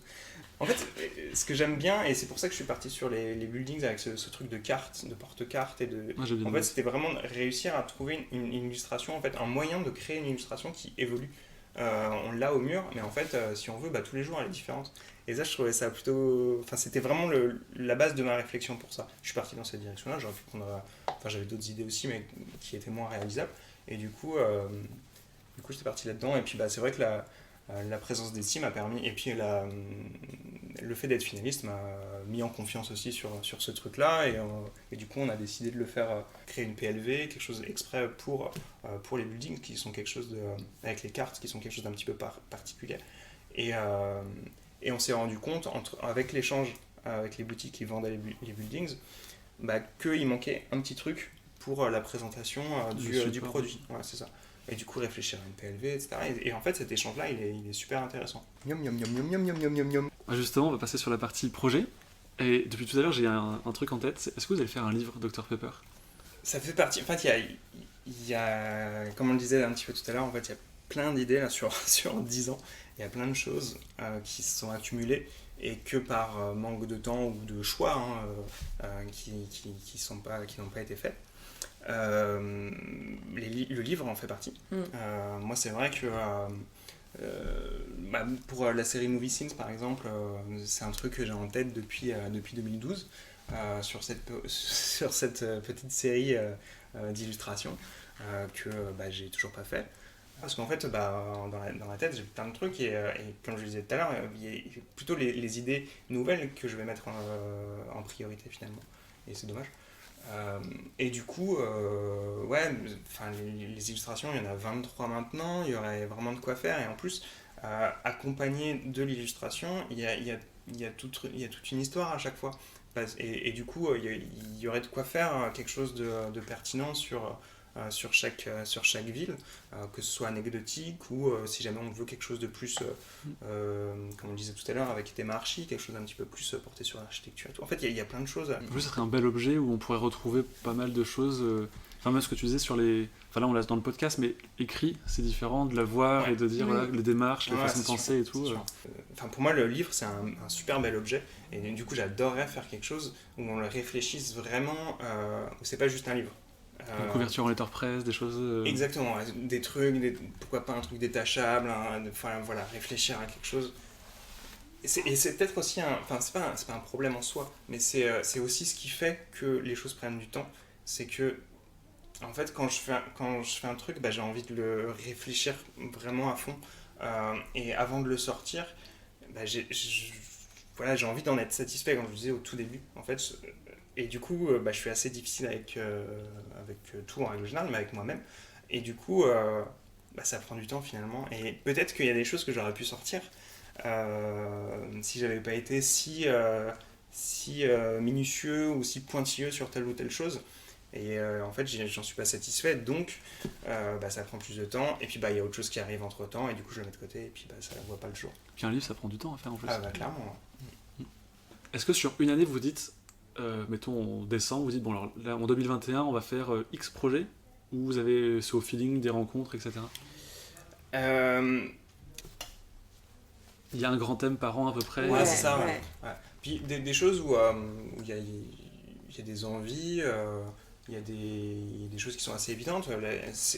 En fait, ce que j'aime bien, et c'est pour ça que je suis parti sur les buildings avec ce truc de cartes, de porte-cartes, J'ai bien en aimé. fait, c'était vraiment réussir à trouver une illustration, en fait, un moyen de créer une illustration qui évolue. On l'a au mur, mais en fait, si on veut, bah, tous les jours, elle est différente. Et ça, je trouvais ça plutôt. Enfin, c'était vraiment la base de ma réflexion pour ça. Je suis parti dans cette direction-là, j'aurais pu prendre. Enfin, j'avais d'autres idées aussi, mais qui étaient moins réalisables. Et du coup, j'étais parti là-dedans. Et puis, bah, c'est vrai que la présence d'Etsy m'a permis. Et puis, le fait d'être finaliste m'a mis en confiance aussi sur ce truc-là. Et du coup, on a décidé de le faire, créer une PLV, quelque chose exprès pour les buildings, qui sont quelque chose de. Avec les cartes, qui sont quelque chose d'un petit peu particulier. Et, euh, et on s'est rendu compte, avec l'échange avec les boutiques qui vendaient les buildings, bah, qu'il manquait un petit truc pour la présentation du produit. Ouais, c'est ça. Et du coup, réfléchir à une PLV, etc. Et en fait, cet échange-là, il est super intéressant. Yum, yum, yum, yum, yum, yum, yum, yum, yum. Justement, on va passer sur la partie projet. Et depuis tout à l'heure, j'ai un truc en tête. Est-ce que vous allez faire un livre Dr Pepper? Ça fait partie. En fait, comme on le disait un petit peu tout à l'heure, en fait, il y a plein d'idées là, sur 10 ans. Il y a plein de choses qui se sont accumulées et que par manque de temps ou de choix qui n'ont pas été faits. Le livre en fait partie. Moi, c'est vrai que pour la série Movie Scenes, par exemple, c'est un truc que j'ai en tête depuis 2012 sur cette petite série d'illustrations que j'ai toujours pas fait. Parce qu'en fait, dans la tête, j'ai plein de trucs et comme je le disais tout à l'heure, il y a plutôt les idées nouvelles que je vais mettre en priorité finalement. Et c'est dommage. Et du coup, ouais, enfin, les illustrations, il y en a 23 maintenant, il y aurait vraiment de quoi faire. Et en plus, accompagné de l'illustration, il y a toute une histoire à chaque fois. Et du coup, il y aurait de quoi faire quelque chose de pertinent sur chaque ville, que ce soit anecdotique ou si jamais on veut quelque chose de plus, comme on disait tout à l'heure, avec Théma Archi, quelque chose d'un petit peu plus porté sur l'architecture et tout. En fait, il y a plein de choses. En plus, ce serait un bel objet où on pourrait retrouver pas mal de choses. Enfin, même ce que tu disais sur les. Enfin, là, on l'a dans le podcast, mais écrit, c'est différent de la voir Ouais. et de dire Oui. voilà, les démarches, les Ouais, façons de c'est penser sûr, et tout. c'est sûr. Enfin, pour moi, le livre, c'est un super bel objet. Et du coup, j'adorerais faire quelque chose où on le réfléchisse vraiment, où c'est pas juste un livre. Une couverture en letterpress, des choses. Exactement, ouais, des trucs, pourquoi pas un truc détachable, enfin voilà, réfléchir à quelque chose. Et c'est peut-être aussi enfin c'est pas un problème en soi, mais c'est aussi ce qui fait que les choses prennent du temps. C'est que, en fait, quand je fais un truc, j'ai envie de le réfléchir vraiment à fond. Et avant de le sortir, voilà, j'ai envie d'en être satisfait, comme je vous disais au tout début. En fait, et du coup, je suis assez difficile avec tout en règle générale, mais avec moi-même. Et du coup, ça prend du temps finalement. Et peut-être qu'il y a des choses que j'aurais pu sortir si j'avais pas été si minutieux ou si pointilleux sur telle ou telle chose. Et en fait, j'en suis pas satisfait, donc ça prend plus de temps. Et puis il y a autre chose qui arrive entre temps, et du coup je le mets de côté, et puis ça ne voit pas le jour. Puis un livre, ça prend du temps à faire en plus. Ah clairement. Est-ce que sur une année, vous dites, mettons en décembre, vous dites, bon, alors là, en 2021, on va faire X projet, ou vous avez, c'est au feeling, des rencontres, etc. Il y a un grand thème par an à peu près. Ouais, c'est ça. ouais. Ouais. Puis des choses où il y a des envies, il y a des choses qui sont assez évidentes.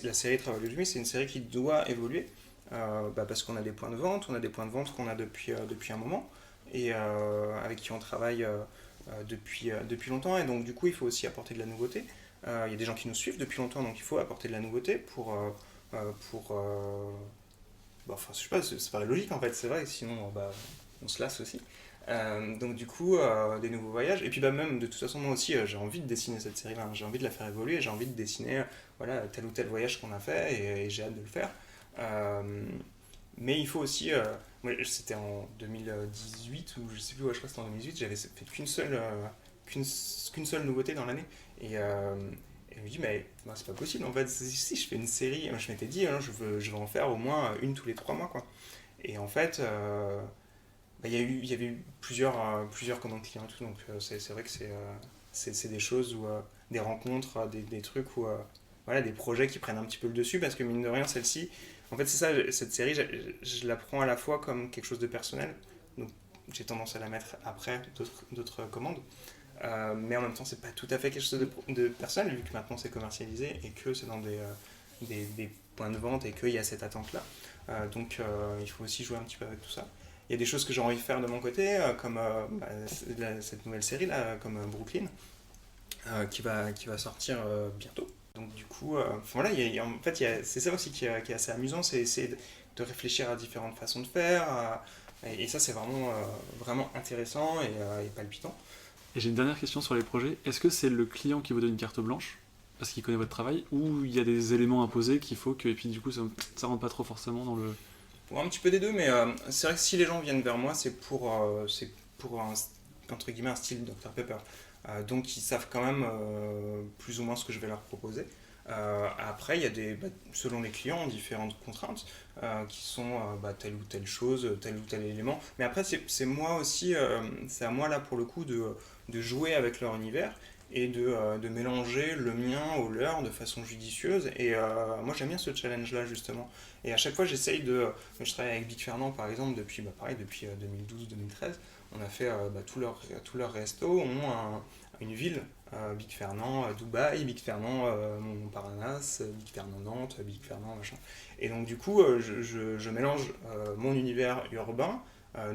La série Travail de nuit, c'est une série qui doit évoluer. parce qu'on a des points de vente, qu'on a depuis un moment, et avec qui on travaille depuis longtemps, et donc du coup il faut aussi apporter de la nouveauté. Il y a des gens qui nous suivent depuis longtemps, donc il faut apporter de la nouveauté pour enfin, je sais pas, ça paraît logique en fait, c'est vrai, sinon on se lasse aussi. Donc du coup, des nouveaux voyages. Et puis même, de toute façon, moi aussi, j'ai envie de dessiner cette série-là. J'ai envie de la faire évoluer. J'ai envie de dessiner voilà, tel ou tel voyage qu'on a fait et j'ai hâte de le faire. Mais il faut aussi... moi, c'était en 2018 ou je sais plus, ouais, je crois que c'était en 2018, j'avais fait qu'une seule nouveauté dans l'année. Et je me dis, mais c'est pas possible en fait. Si je fais une série, je m'étais dit, hein, je veux en faire au moins une tous les 3 mois, quoi. Et en fait, il y avait eu plusieurs commandes clients et tout, donc c'est vrai que c'est des choses où des rencontres, des trucs où voilà, des projets qui prennent un petit peu le dessus parce que mine de rien, celle-ci, en fait, c'est ça, cette série, je la prends à la fois comme quelque chose de personnel, donc j'ai tendance à la mettre après d'autres commandes, mais en même temps, c'est pas tout à fait quelque chose de personnel vu que maintenant c'est commercialisé et que c'est dans des points de vente et qu'il y a cette attente-là. Donc il faut aussi jouer un petit peu avec tout ça. Il y a des choses que j'ai envie de faire de mon côté, comme cette nouvelle série là, comme Brooklyn, qui va sortir bientôt. Donc du coup, voilà, en fait, c'est ça aussi qui est assez amusant, c'est essayer de réfléchir à différentes façons de faire, et ça c'est vraiment intéressant et palpitant. Et j'ai une dernière question sur les projets. Est-ce que c'est le client qui vous donne une carte blanche parce qu'il connaît votre travail, ou il y a des éléments imposés qu'il faut que, et puis du coup ça rentre pas trop forcément dans le... Bon, un petit peu des deux, mais c'est vrai que si les gens viennent vers moi, c'est pour entre guillemets un style Dr Pepper. Donc ils savent quand même plus ou moins ce que je vais leur proposer. Après, il y a selon les clients, différentes contraintes qui sont telle ou telle chose, tel ou tel élément. Mais après, c'est moi aussi, c'est à moi là pour le coup de jouer avec leur univers et de mélanger le mien au leur de façon judicieuse. Et moi, j'aime bien ce challenge-là, justement. Et à chaque fois, j'essaye de... Je travaille avec Big Fernand, par exemple, depuis 2012-2013. On a fait tous leurs restos ont une ville. Big Fernand Dubaï, Big Fernand Montparnasse, Big Fernand Nantes, Big Fernand machin. Et donc du coup, je mélange mon univers urbain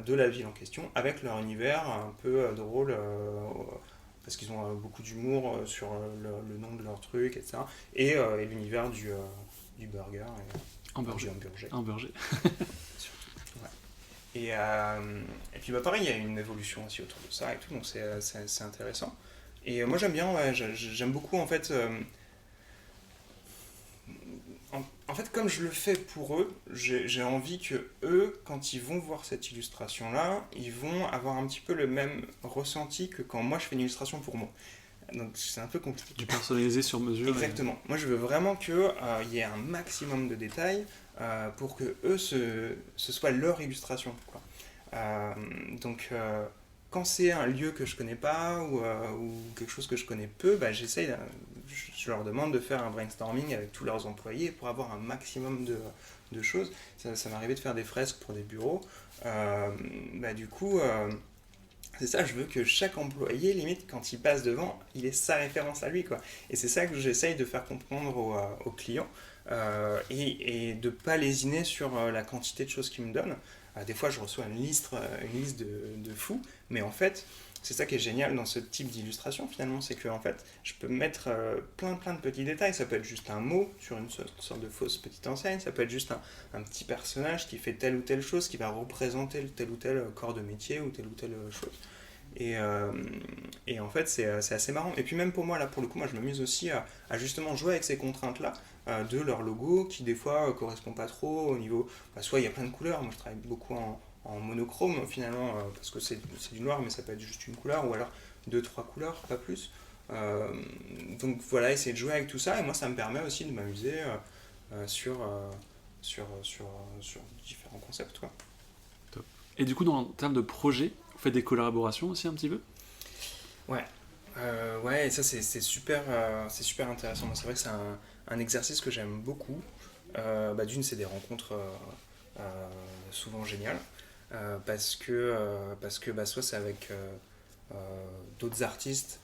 de la ville en question avec leur univers un peu drôle parce qu'ils ont beaucoup d'humour sur le nom de leur truc, etc. Et l'univers du burger Hamburger. du hamburger. Hamburger. Surtout, ouais. Et puis pareil, il y a une évolution aussi autour de ça et tout, donc c'est intéressant. Et moi j'aime bien, ouais, j'aime beaucoup en fait. En fait, comme je le fais pour eux, j'ai envie que eux, quand ils vont voir cette illustration-là, ils vont avoir un petit peu le même ressenti que quand moi je fais une illustration pour moi. Donc c'est un peu compliqué. Du personnalisé sur mesure. Exactement. Moi je veux vraiment qu'il y ait un maximum de détails pour que eux, ce soit leur illustration, quoi. Donc quand c'est un lieu que je connais pas ou quelque chose que je connais peu, je leur demande de faire un brainstorming avec tous leurs employés pour avoir un maximum de choses. Ça m'est arrivé de faire des fresques pour des bureaux. Du coup, c'est ça, je veux que chaque employé, limite, quand il passe devant, il ait sa référence à lui, quoi. Et c'est ça que j'essaye de faire comprendre aux clients et de ne pas lésiner sur la quantité de choses qu'ils me donnent. Des fois, je reçois une liste de fous, mais en fait, c'est ça qui est génial dans ce type d'illustration, finalement, c'est que en fait, je peux mettre plein de petits détails. Ça peut être juste un mot sur une sorte de fausse petite enseigne, ça peut être juste un petit personnage qui fait telle ou telle chose, qui va représenter tel ou tel corps de métier ou telle chose. Et en fait, c'est assez marrant. Et puis même pour moi, là, pour le coup, moi, je m'amuse aussi à justement jouer avec ces contraintes-là de leur logo qui, des fois, correspond pas trop au niveau... soit il y a plein de couleurs. Moi, je travaille beaucoup en monochrome, finalement, parce que c'est du noir, mais ça peut être juste une couleur, ou alors 2-3 couleurs, pas plus. Donc voilà, essayer de jouer avec tout ça. Et moi, ça me permet aussi de m'amuser sur différents concepts, quoi. Top. Et du coup, en termes de projet, vous faites des collaborations aussi un petit peu ? Ouais, et ça c'est super intéressant. Moi, c'est vrai que c'est un exercice que j'aime beaucoup. D'une, c'est des rencontres souvent géniales, parce que soit c'est avec d'autres artistes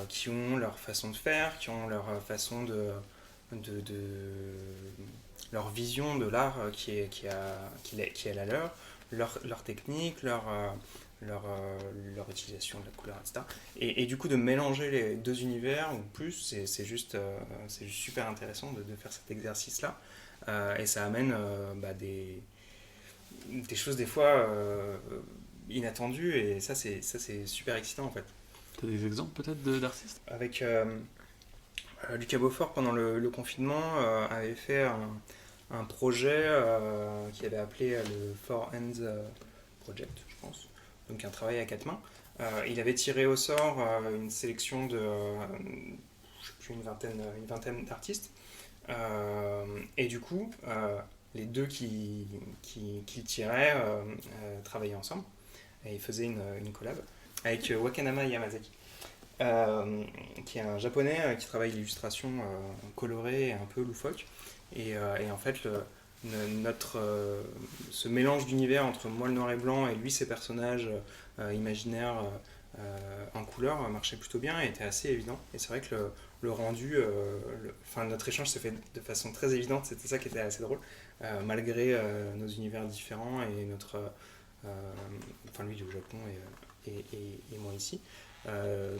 qui ont leur façon de faire, qui ont leur façon de leur vision de l'art qui est la leur technique, leur utilisation de la couleur, etc. Et du coup, de mélanger les deux univers ou plus, c'est juste super intéressant de faire cet exercice-là. Et ça amène des choses des fois inattendues, et ça, c'est super excitant en fait. T'as des exemples peut-être d'artistes? Avec Lucas Beaufort, pendant le confinement, avait fait un projet qu'il avait appelé le Four Hands Project, je pense. Donc un travail à quatre mains. Il avait tiré au sort une sélection de, je sais plus, une vingtaine d'artistes. Et du coup, les deux qui tiraient travaillaient ensemble. Et ils faisaient une collab avec Wakanama Yamazaki. Qui est un japonais qui travaille l'illustration colorée et un peu loufoque. Et en fait, ce mélange d'univers entre moi le noir et blanc et lui ses personnages imaginaires en couleur marchait plutôt bien et était assez évident. Et c'est vrai que le rendu, notre échange s'est fait de façon très évidente, c'était ça qui était assez drôle, malgré nos univers différents et lui il est au Japon et moi ici.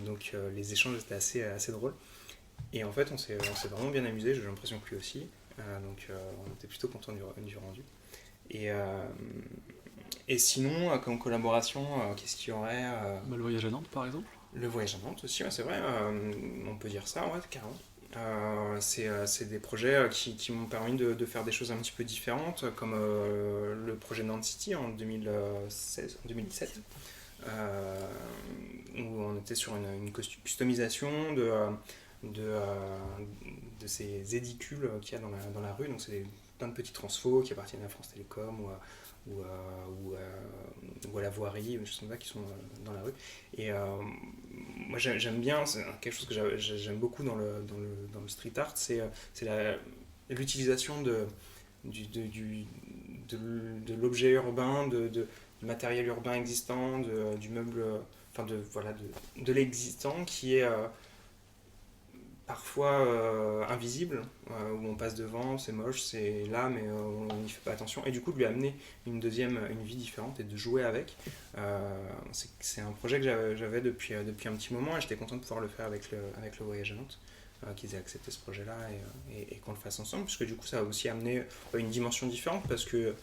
Donc les échanges étaient assez drôles. Et en fait, on s'est vraiment bien amusé, j'ai l'impression que lui aussi. Donc on était plutôt content du rendu. Et sinon, comme collaboration, qu'est-ce qu'il y aurait Le voyage à Nantes par exemple. Le voyage à Nantes aussi, ouais, c'est vrai, on peut dire ça, ouais, carrément. C'est des projets qui m'ont permis de faire des choses un petit peu différentes, comme le projet Nantes City en 2017. Où on était sur une customisation de ces édicules qu'il y a dans la rue. Donc c'est plein de petits transfos qui appartiennent à France Télécom ou à la voirie, des choses comme ça qui sont dans la rue. Et moi j'aime bien, c'est quelque chose que j'aime beaucoup dans le street art, c'est l'utilisation de l'objet urbain, du matériel urbain existant, du meuble, de l'existant qui est parfois invisible, où on passe devant, c'est moche, c'est là, mais on n'y fait pas attention. Et du coup, de lui amener une vie différente et de jouer avec, c'est un projet que j'avais depuis un petit moment et j'étais content de pouvoir le faire avec le Voyage à Nantes, qu'ils aient accepté ce projet-là et qu'on le fasse ensemble, puisque du coup, ça a aussi amené une dimension différente, parce que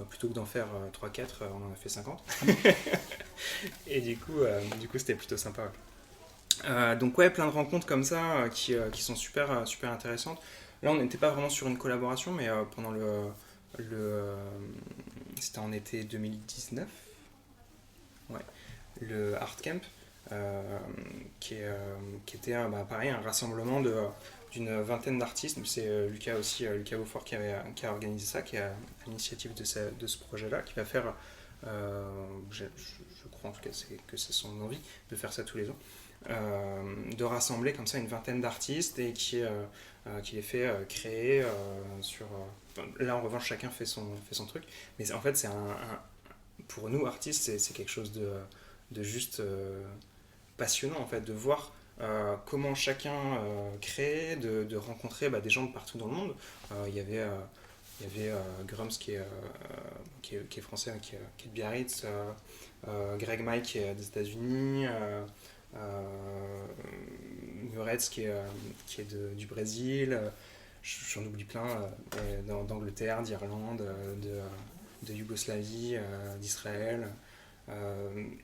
plutôt que d'en faire 3-4, on en a fait 50. Et du coup, c'était plutôt sympa. Donc ouais, plein de rencontres comme ça qui sont super intéressantes. Là, on n'était pas vraiment sur une collaboration, mais pendant c'était en été 2019, ouais, le Art Camp, qui était pareil, un rassemblement d'une vingtaine d'artistes. C'est Lucas Beaufort qui a organisé ça, qui est à l'initiative de ce projet-là, qui va faire, je crois en tout cas que c'est son envie de faire ça tous les ans. De rassembler comme ça une vingtaine d'artistes et qui les fait créer sur... là en revanche chacun fait son truc, mais en fait c'est pour nous artistes c'est quelque chose de juste passionnant en fait, de voir comment chacun crée, de rencontrer des gens de partout dans le monde. Il y avait Grums qui est français, qui est de Biarritz, Greg Mike qui est des États-Unis, Muretz qui est du Brésil, j'en oublie plein, d'Angleterre, d'Irlande, de Yougoslavie, d'Israël.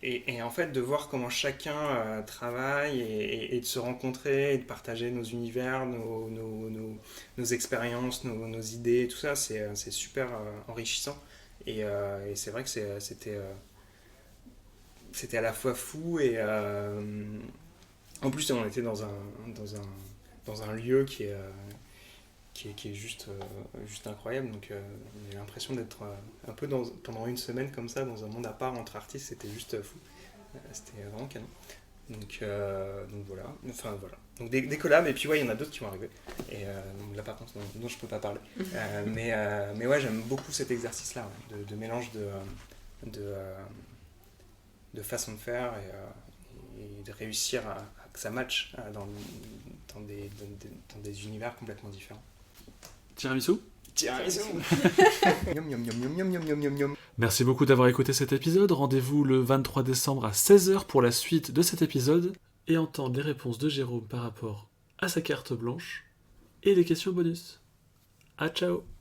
Et en fait, de voir comment chacun travaille et de se rencontrer et de partager nos univers, nos expériences, nos idées, tout ça, c'est super enrichissant. Et c'est vrai que c'était à la fois fou et en plus on était dans un lieu qui est juste incroyable, donc on a eu l'impression d'être un peu pendant une semaine comme ça dans un monde à part entre artistes, c'était juste fou, c'était vraiment canon. Donc voilà, donc des collabs, et puis ouais, il y en a d'autres qui vont arriver, et donc là par contre dont je peux pas parler. Mais ouais, j'aime beaucoup cet exercice là, ouais, de mélange de façon de faire et de réussir à que ça matche dans des univers complètement différents. Tiramisu? Tiens, raison. Yum, yum, yum, yum, yum, yum, yum, yum. Merci beaucoup d'avoir écouté cet épisode. Rendez-vous le 23 décembre à 16h pour la suite de cet épisode et entendre les réponses de Jérôme par rapport à sa carte blanche et les questions bonus. À ciao!